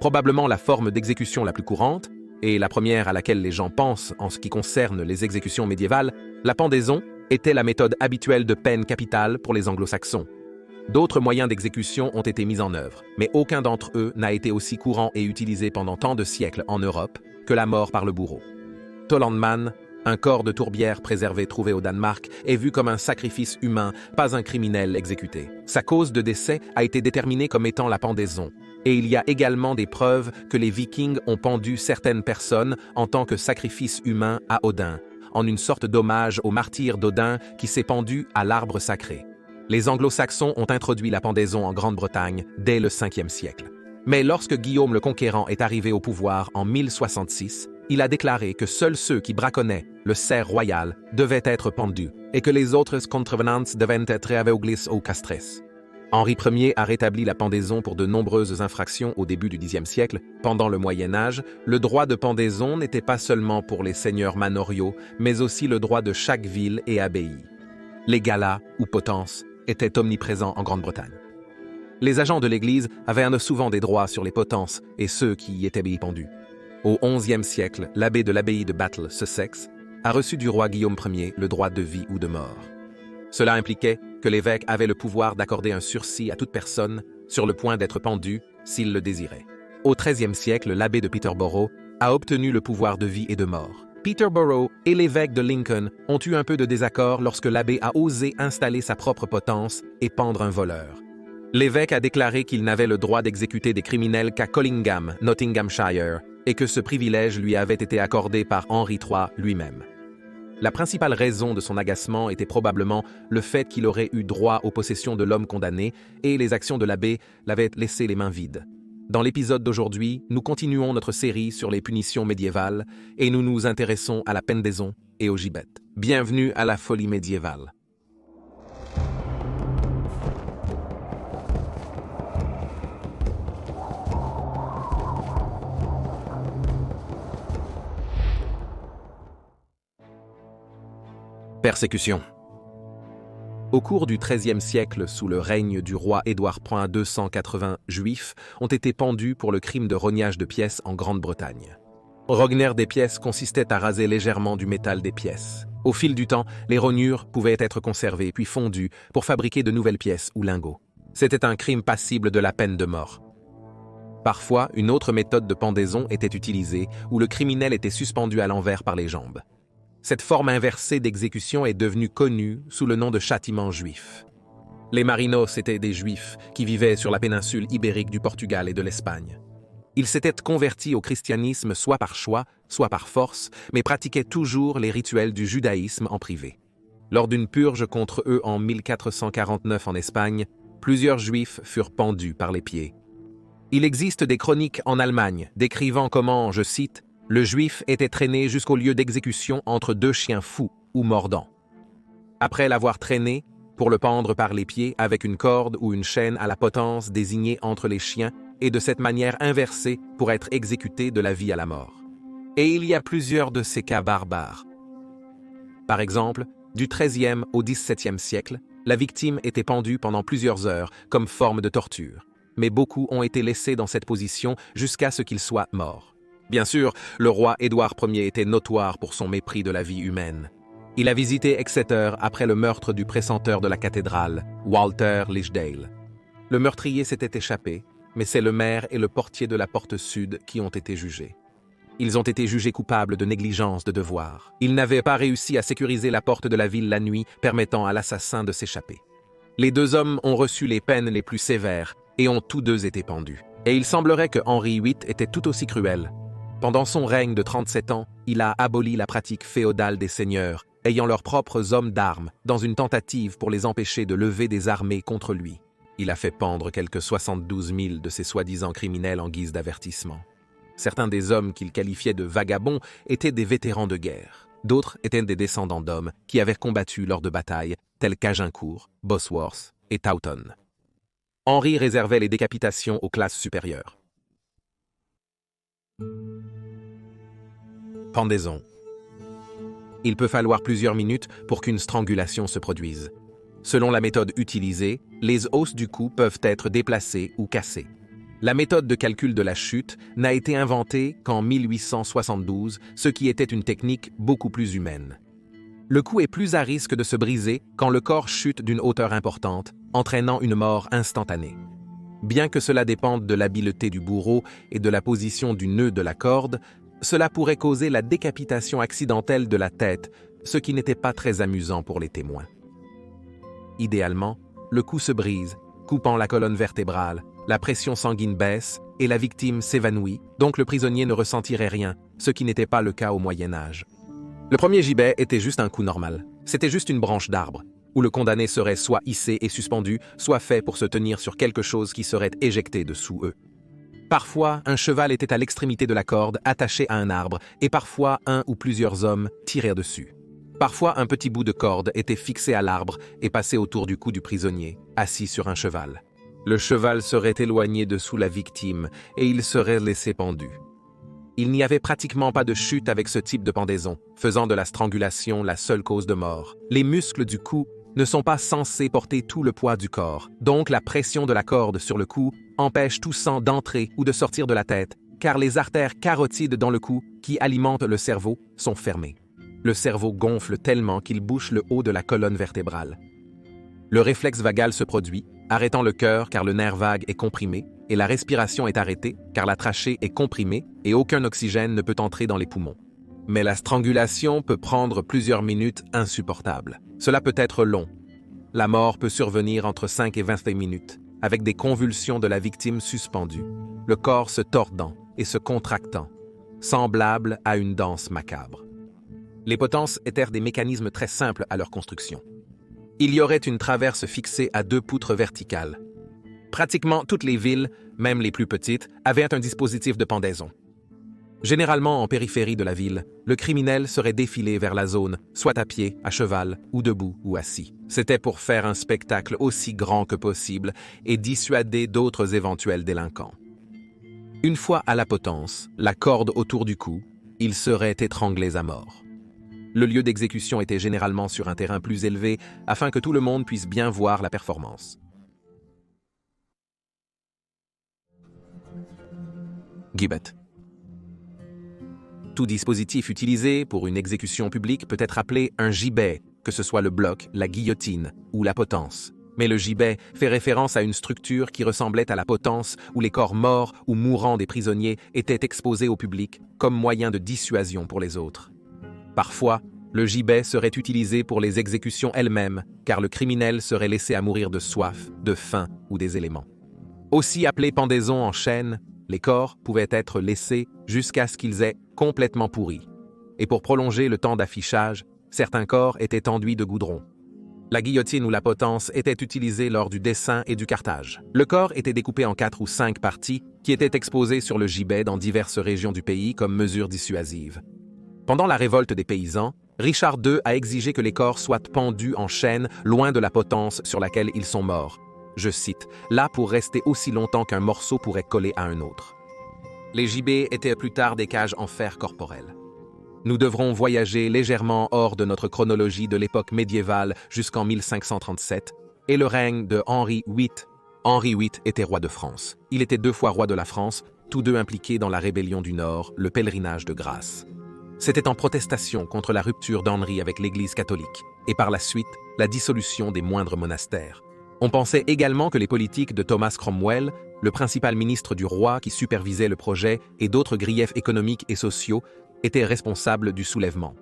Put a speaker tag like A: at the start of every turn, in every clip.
A: Probablement la forme d'exécution la plus courante, et la première à laquelle les gens pensent en ce qui concerne les exécutions médiévales, la pendaison était la méthode habituelle de peine capitale pour les anglo-saxons. D'autres moyens d'exécution ont été mis en œuvre, mais aucun d'entre eux n'a été aussi courant et utilisé pendant tant de siècles en Europe que la mort par le bourreau. Tollendman, un corps de tourbière préservé trouvé au Danemark, est vu comme un sacrifice humain, pas un criminel exécuté. Sa cause de décès a été déterminée comme étant la pendaison, et il y a également des preuves que les Vikings ont pendu certaines personnes en tant que sacrifice humain à Odin, en une sorte d'hommage au martyr d'Odin qui s'est pendu à l'arbre sacré. Les Anglo-Saxons ont introduit la pendaison en Grande-Bretagne dès le 5e siècle. Mais lorsque Guillaume le Conquérant est arrivé au pouvoir en 1066, il a déclaré que seuls ceux qui braconnaient le cerf royal devaient être pendus et que les autres contrevenants devaient être aveuglis ou castrés. Henri Ier a rétabli la pendaison pour de nombreuses infractions au début du Xe siècle. Pendant le Moyen Âge, le droit de pendaison n'était pas seulement pour les seigneurs manoriaux, mais aussi le droit de chaque ville et abbaye. Les galas, ou potences, étaient omniprésents en Grande-Bretagne. Les agents de l'Église avaient souvent des droits sur les potences et ceux qui y étaient pendus. Au XIe siècle, l'abbé de l'abbaye de Battle, Sussex, a reçu du roi Guillaume Ier le droit de vie ou de mort. Cela impliquait que l'évêque avait le pouvoir d'accorder un sursis à toute personne sur le point d'être pendu s'il le désirait. Au XIIIe siècle, l'abbé de Peterborough a obtenu le pouvoir de vie et de mort. Peterborough et l'évêque de Lincoln ont eu un peu de désaccord lorsque l'abbé a osé installer sa propre potence et pendre un voleur. L'évêque a déclaré qu'il n'avait le droit d'exécuter des criminels qu'à Collingham, Nottinghamshire, et que ce privilège lui avait été accordé par Henri III lui-même. La principale raison de son agacement était probablement le fait qu'il aurait eu droit aux possessions de l'homme condamné et les actions de l'abbé l'avaient laissé les mains vides. Dans l'épisode d'aujourd'hui, nous continuons notre série sur les punitions médiévales et nous nous intéressons à la pendaison et au gibet. Bienvenue à la folie médiévale. Persécution. Au cours du XIIIe siècle, sous le règne du roi Édouard Ier, 280 juifs ont été pendus pour le crime de rognage de pièces en Grande-Bretagne. Rogner des pièces consistait à raser légèrement du métal des pièces. Au fil du temps, les rognures pouvaient être conservées puis fondues pour fabriquer de nouvelles pièces ou lingots. C'était un crime passible de la peine de mort. Parfois, une autre méthode de pendaison était utilisée où le criminel était suspendu à l'envers par les jambes. Cette forme inversée d'exécution est devenue connue sous le nom de châtiment juif. Les marinos étaient des juifs qui vivaient sur la péninsule ibérique du Portugal et de l'Espagne. Ils s'étaient convertis au christianisme soit par choix, soit par force, mais pratiquaient toujours les rituels du judaïsme en privé. Lors d'une purge contre eux en 1449 en Espagne, plusieurs juifs furent pendus par les pieds. Il existe des chroniques en Allemagne décrivant comment, je cite, le juif était traîné jusqu'au lieu d'exécution entre deux chiens fous ou mordants. Après l'avoir traîné, pour le pendre par les pieds avec une corde ou une chaîne à la potence désignée entre les chiens et de cette manière inversée pour être exécuté de la vie à la mort. Et il y a plusieurs de ces cas barbares. Par exemple, du XIIIe au XVIIe siècle, la victime était pendue pendant plusieurs heures comme forme de torture, mais beaucoup ont été laissés dans cette position jusqu'à ce qu'ils soient morts. Bien sûr, le roi Édouard Ier était notoire pour son mépris de la vie humaine. Il a visité Exeter après le meurtre du précenteur de la cathédrale, Walter Lichedale. Le meurtrier s'était échappé, mais c'est le maire et le portier de la porte sud qui ont été jugés. Ils ont été jugés coupables de négligence de devoir. Ils n'avaient pas réussi à sécuriser la porte de la ville la nuit, permettant à l'assassin de s'échapper. Les deux hommes ont reçu les peines les plus sévères et ont tous deux été pendus. Et il semblerait que Henri VIII était tout aussi cruel. Pendant son règne de 37 ans, il a aboli la pratique féodale des seigneurs, ayant leurs propres hommes d'armes, dans une tentative pour les empêcher de lever des armées contre lui. Il a fait pendre quelques 72 000 de ses soi-disant criminels en guise d'avertissement. Certains des hommes qu'il qualifiait de vagabonds étaient des vétérans de guerre. D'autres étaient des descendants d'hommes qui avaient combattu lors de batailles telles qu'Agincourt, Bosworth et Towton. Henri réservait les décapitations aux classes supérieures. Pendaison. Il peut falloir plusieurs minutes pour qu'une strangulation se produise. Selon la méthode utilisée, les os du cou peuvent être déplacés ou cassés. La méthode de calcul de la chute n'a été inventée qu'en 1872, ce qui était une technique beaucoup plus humaine. Le cou est plus à risque de se briser quand le corps chute d'une hauteur importante, entraînant une mort instantanée. Bien que cela dépende de l'habileté du bourreau et de la position du nœud de la corde, cela pourrait causer la décapitation accidentelle de la tête, ce qui n'était pas très amusant pour les témoins. Idéalement, le cou se brise, coupant la colonne vertébrale, la pression sanguine baisse et la victime s'évanouit, donc le prisonnier ne ressentirait rien, ce qui n'était pas le cas au Moyen Âge. Le premier gibet était juste un coup normal. C'était juste une branche d'arbre, où le condamné serait soit hissé et suspendu, soit fait pour se tenir sur quelque chose qui serait éjecté dessous eux. Parfois, un cheval était à l'extrémité de la corde, attaché à un arbre, et parfois un ou plusieurs hommes tiraient dessus. Parfois, un petit bout de corde était fixé à l'arbre et passé autour du cou du prisonnier, assis sur un cheval. Le cheval serait éloigné dessous la victime et il serait laissé pendu. Il n'y avait pratiquement pas de chute avec ce type de pendaison, faisant de la strangulation la seule cause de mort. Les muscles du cou ne sont pas censés porter tout le poids du corps, donc la pression de la corde sur le cou empêche tout sang d'entrer ou de sortir de la tête, car les artères carotides dans le cou, qui alimentent le cerveau, sont fermées. Le cerveau gonfle tellement qu'il bouche le haut de la colonne vertébrale. Le réflexe vagal se produit, arrêtant le cœur car le nerf vague est comprimé, et la respiration est arrêtée car la trachée est comprimée et aucun oxygène ne peut entrer dans les poumons. Mais la strangulation peut prendre plusieurs minutes insupportables. Cela peut être long. La mort peut survenir entre 5 et 20 minutes, avec des convulsions de la victime suspendue, le corps se tordant et se contractant, semblable à une danse macabre. Les potences étaient des mécanismes très simples à leur construction. Il y aurait une traverse fixée à 2 poutres verticales. Pratiquement toutes les villes, même les plus petites, avaient un dispositif de pendaison. Généralement en périphérie de la ville, le criminel serait défilé vers la zone, soit à pied, à cheval, ou debout ou assis. C'était pour faire un spectacle aussi grand que possible et dissuader d'autres éventuels délinquants. Une fois à la potence, la corde autour du cou, ils seraient étranglés à mort. Le lieu d'exécution était généralement sur un terrain plus élevé afin que tout le monde puisse bien voir la performance. Gibbet. Tout dispositif utilisé pour une exécution publique peut être appelé un gibet, que ce soit le bloc, la guillotine ou la potence. Mais le gibet fait référence à une structure qui ressemblait à la potence où les corps morts ou mourants des prisonniers étaient exposés au public comme moyen de dissuasion pour les autres. Parfois, le gibet serait utilisé pour les exécutions elles-mêmes, car le criminel serait laissé à mourir de soif, de faim ou des éléments. Aussi appelé pendaison en chaîne, les corps pouvaient être laissés jusqu'à ce qu'ils aient complètement pourri. Et pour prolonger le temps d'affichage, certains corps étaient enduits de goudron. La guillotine ou la potence étaient utilisées lors du dessin et du cartage. Le corps était découpé en 4 ou 5 parties qui étaient exposées sur le gibet dans diverses régions du pays comme mesure dissuasive. Pendant la révolte des paysans, Richard II a exigé que les corps soient pendus en chaîne loin de la potence sur laquelle ils sont morts. Je cite, « là pour rester aussi longtemps qu'un morceau pourrait coller à un autre ». Les gibets étaient plus tard des cages en fer corporel. Nous devrons voyager légèrement hors de notre chronologie de l'époque médiévale jusqu'en 1537 et le règne de Henri VIII. Henri VIII était roi de France. Il était 2 fois roi de la France, tous deux impliqués dans la rébellion du Nord, le pèlerinage de Grasse. C'était en protestation contre la rupture d'Henri avec l'Église catholique et par la suite la dissolution des moindres monastères. On pensait également que les politiques de Thomas Cromwell, le principal ministre du roi qui supervisait le projet et d'autres griefs économiques et sociaux, étaient responsables du soulèvement.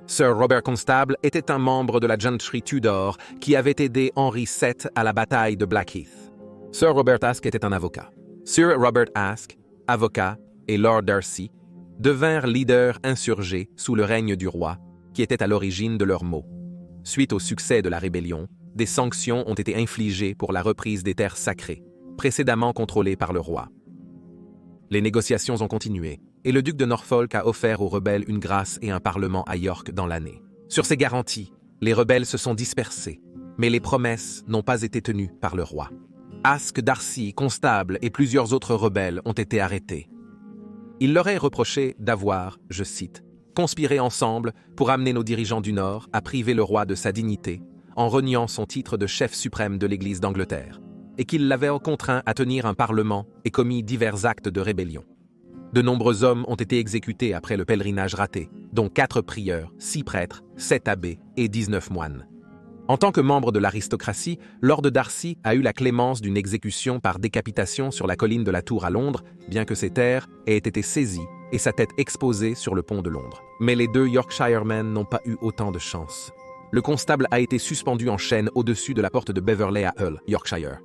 A: Sir Robert Constable était un membre de la gentry Tudor qui avait aidé Henri VII à la bataille de Blackheath. Sir Robert Aske était un avocat. Sir Robert Aske, avocat, et Lord Darcy devinrent leaders insurgés sous le règne du roi, qui était à l'origine de leurs maux. Suite au succès de la rébellion, des sanctions ont été infligées pour la reprise des terres sacrées, précédemment contrôlées par le roi. Les négociations ont continué, et le duc de Norfolk a offert aux rebelles une grâce et un parlement à York dans l'année. Sur ces garanties, les rebelles se sont dispersés, mais les promesses n'ont pas été tenues par le roi. Aske, Darcy, Constable et plusieurs autres rebelles ont été arrêtés. Il leur est reproché d'avoir, je cite, « conspiré ensemble pour amener nos dirigeants du Nord à priver le roi de sa dignité en reniant son titre de chef suprême de l'Église d'Angleterre. et qu'ils l'avaient contraint à tenir un parlement et commis divers actes de rébellion. De nombreux hommes ont été exécutés après le pèlerinage raté, dont 4 prieurs, 6 prêtres, 7 abbés et 19 moines. En tant que membre de l'aristocratie, Lord Darcy a eu la clémence d'une exécution par décapitation sur la colline de la Tour à Londres, bien que ses terres aient été saisies et sa tête exposée sur le pont de Londres. Mais les 2 Yorkshiremen n'ont pas eu autant de chance. Le constable a été suspendu en chaîne au-dessus de la porte de Beverley à Hull, Yorkshire.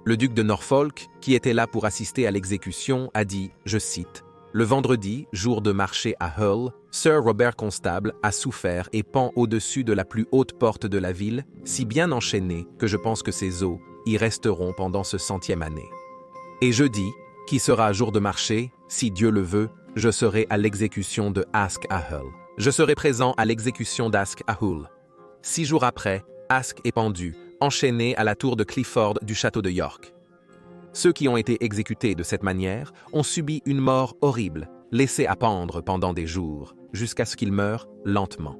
A: Le duc de Norfolk, qui était là pour assister à l'exécution, a dit, je cite, « Le vendredi, jour de marché à Hull, Sir Robert Constable a souffert et pend au-dessus de la plus haute porte de la ville, si bien enchaîné que je pense que ses os y resteront pendant ce 100e année. Et jeudi, qui sera jour de marché, si Dieu le veut, je serai à l'exécution de Aske à Hull. Je serai présent à l'exécution d'Aske à Hull. 6 jours après, Aske est pendu, enchaîné à la tour de Clifford du château de York. Ceux qui ont été exécutés de cette manière ont subi une mort horrible, laissés à pendre pendant des jours, jusqu'à ce qu'ils meurent lentement.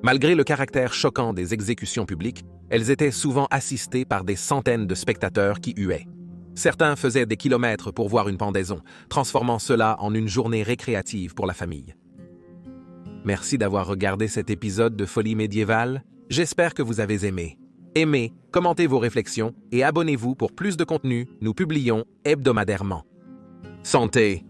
A: Malgré le caractère choquant des exécutions publiques, elles étaient souvent assistées par des centaines de spectateurs qui huaient. Certains faisaient des kilomètres pour voir une pendaison, transformant cela en une journée récréative pour la famille. Merci d'avoir regardé cet épisode de Folie médiévale. J'espère que vous avez aimé. Aimez, commentez vos réflexions et abonnez-vous pour plus de contenu, nous publions hebdomadairement. Santé!